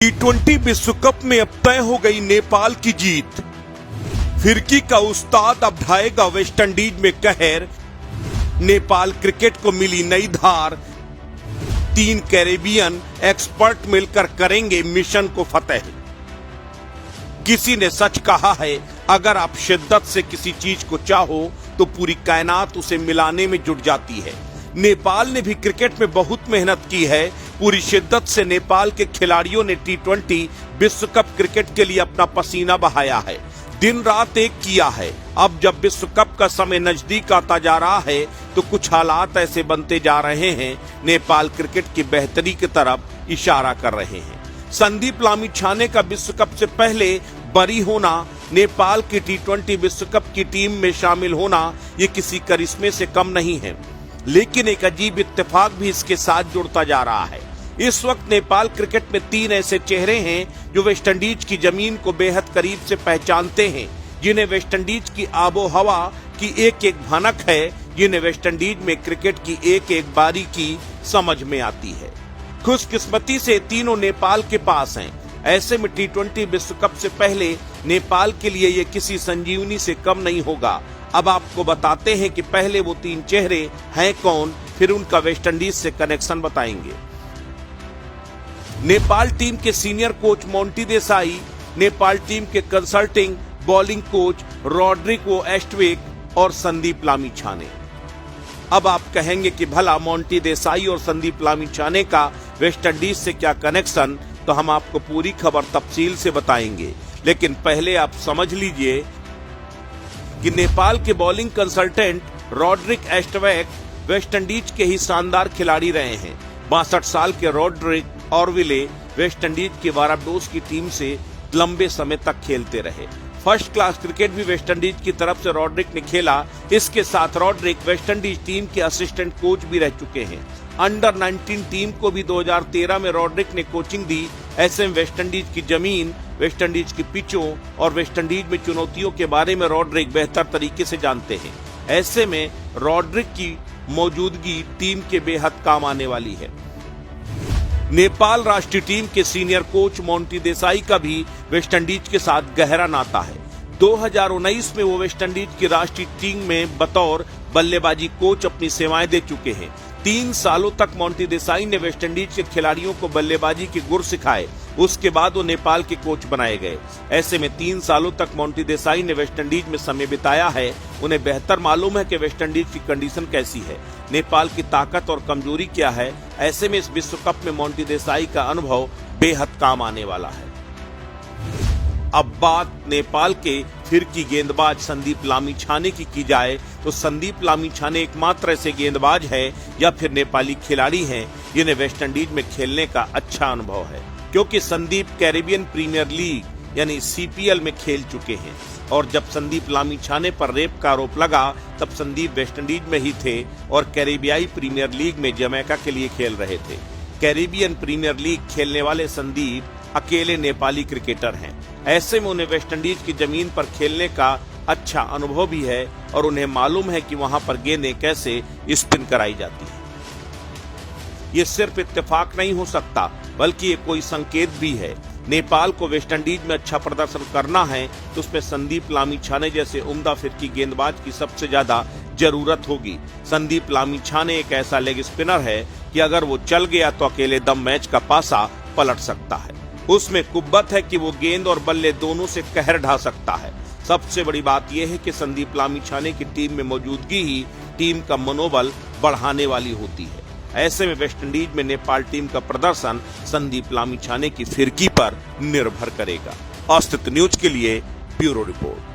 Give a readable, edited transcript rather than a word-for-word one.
T20 विश्व cup में अब तय हो गई नेपाल की जीत। फिरकी का उस्ताद अब ढाएगा वेस्टइंडीज में कहर। नेपाल क्रिकेट को मिली नई धार। 3 कैरेबियन एक्सपर्ट मिलकर करेंगे मिशन को फतेह। किसी ने सच कहा है, अगर आप शिद्दत से किसी चीज को चाहो तो पूरी कायनात उसे मिलाने में जुट जाती है। नेपाल ने भी क्रिकेट में बहुत मेहनत की है। पूरी शिद्दत से नेपाल के खिलाड़ियों ने T20 विश्व कप क्रिकेट के लिए अपना पसीना बहाया है, दिन रात एक किया है। अब जब विश्व कप का समय नजदीक आता जा रहा है तो कुछ हालात ऐसे बनते जा रहे हैं, नेपाल क्रिकेट की बेहतरी की तरफ इशारा कर रहे हैं। संदीप लामिछाने का विश्व कप से पहले बरी होना, नेपाल की T20 विश्व कप की टीम में शामिल होना, ये किसी करिश्मे से कम नहीं है। लेकिन एक अजीब इत्तेफाक भी इसके साथ जुड़ता जा रहा है। इस वक्त नेपाल क्रिकेट में 3 ऐसे चेहरे हैं जो वेस्टइंडीज की जमीन को बेहद करीब से पहचानते हैं, जिन्हें वेस्टइंडीज की आबो हवा की एक एक भनक है, जिन्हें वेस्टइंडीज में क्रिकेट की एक एक बारीकी समझ में आती है। खुशकिस्मती से तीनों नेपाल के पास हैं। ऐसे में T20 विश्व कप से पहले नेपाल के लिए ये किसी संजीवनी से कम नहीं होगा। अब आपको बताते हैं कि पहले वो 3 चेहरे हैं कौन, फिर उनका वेस्टइंडीज से कनेक्शन बताएंगे। नेपाल टीम के senior coach Monty Desai, Nepal team के कंसल्टिंग बॉलिंग कोच रॉड्रिगो एस्टवेक और संदीप लामिछाने। अब आप कहेंगे कि भला मोंटी देसाई और संदीप लामिछाने का वेस्टइंडीज से क्या कनेक्शन, तो हम आपको पूरी खबर तफसील से बताएंगे। लेकिन पहले आप समझ लीजिए कि नेपाल के बॉलिंग कंसल्टेंट रॉड्रिक एस्टवेक वेस्टइंडीज के ही शानदार खिलाड़ी रहे हैं। 62 साल के रॉड्रिक ऑरविले वेस्टइंडीज की बारबाडोस की टीम से लंबे समय तक खेलते रहे। फर्स्ट क्लास क्रिकेट भी वेस्टइंडीज की तरफ से रॉड्रिक ने खेला। इसके साथ रॉड्रिक वेस्टइंडीज टीम के असिस्टेंट कोच भी रह चुके हैं। अंडर 19 टीम को भी 2013 में रॉड्रिक ने कोचिंग दी। ऐसे में वेस्टइंडीज की जमीन, वेस्टइंडीज की पिचों और वेस्टइंडीज में चुनौतियों के बारे में रॉड्रिक बेहतर तरीके से जानते हैं। ऐसे में रॉड्रिक की मौजूदगी टीम के बेहद काम आने वाली है। नेपाल राष्ट्रीय टीम के सीनियर कोच मोंटी देसाई का भी वेस्टइंडीज के साथ गहरा नाता है। 2019 में वो वेस्टइंडीज की राष्ट्रीय टीम में बतौर बल्लेबाजी कोच अपनी सेवाएं दे चुके हैं। 3 सालों तक मोंटी देसाई ने वेस्टइंडीज के खिलाड़ियों को बल्लेबाजी के गुर सिखाए। उसके बाद वो नेपाल के कोच बनाए गए। ऐसे में 3 सालों तक मोंटी देसाई ने वेस्टइंडीज में समय बिताया है। उन्हें बेहतर मालूम है कि वेस्टइंडीज की कंडीशन कैसी है, नेपाल की ताकत और कमजोरी क्या है। ऐसे में इस विश्व कप में मोंटी देसाई का अनुभव बेहद काम आने वाला है। अब बात नेपाल के फिरकी गेंदबाज संदीप लामिछाने की जाए तो संदीप लामिछाने एकमात्र ऐसे गेंदबाज है या फिर नेपाली खिलाड़ी हैं जिन्हें वेस्टइंडीज में खेलने का अच्छा अनुभव है, क्योंकि संदीप कैरेबियन प्रीमियर लीग यानी CPL में खेल चुके हैं। और जब संदीप लामिछाने पर रेप का आरोप लगा तब संदीप वेस्टइंडीज में ही थे और कैरेबियाई प्रीमियर लीग में जमैका के लिए खेल रहे थे। कैरेबियन प्रीमियर लीग खेलने वाले संदीप अकेले नेपाली क्रिकेटर हैं। ऐसे में उन्हें वेस्टइंडीज की जमीन पर खेलने का अच्छा अनुभव भी है और उन्हें मालूम है कि वहां पर गेंदें कैसे स्पिन कराई जाती है। ये सिर्फ इत्तेफाक नहीं हो सकता, बल्कि ये कोई संकेत भी है। नेपाल को वेस्टइंडीज में अच्छा प्रदर्शन करना है तो उसमें संदीप लामिछाने जैसे उम्दा फिरकी गेंदबाज की सबसे ज्यादा जरूरत होगी। संदीप लामिछाने एक ऐसा लेग स्पिनर है कि अगर वो चल गया तो अकेले दम मैच का पासा पलट सकता है। उसमें कुव्वत है कि वो गेंद और बल्ले दोनों से कहर ढा सकता है। सबसे बड़ी बात यह है कि संदीप लामिछाने की टीम में मौजूदगी ही टीम का मनोबल बढ़ाने वाली होती है। ऐसे में वेस्टइंडीज में नेपाल टीम का प्रदर्शन संदीप लामिछाने की फिरकी पर निर्भर करेगा। अस्तित्व न्यूज के लिए ब्यूरो रिपोर्ट।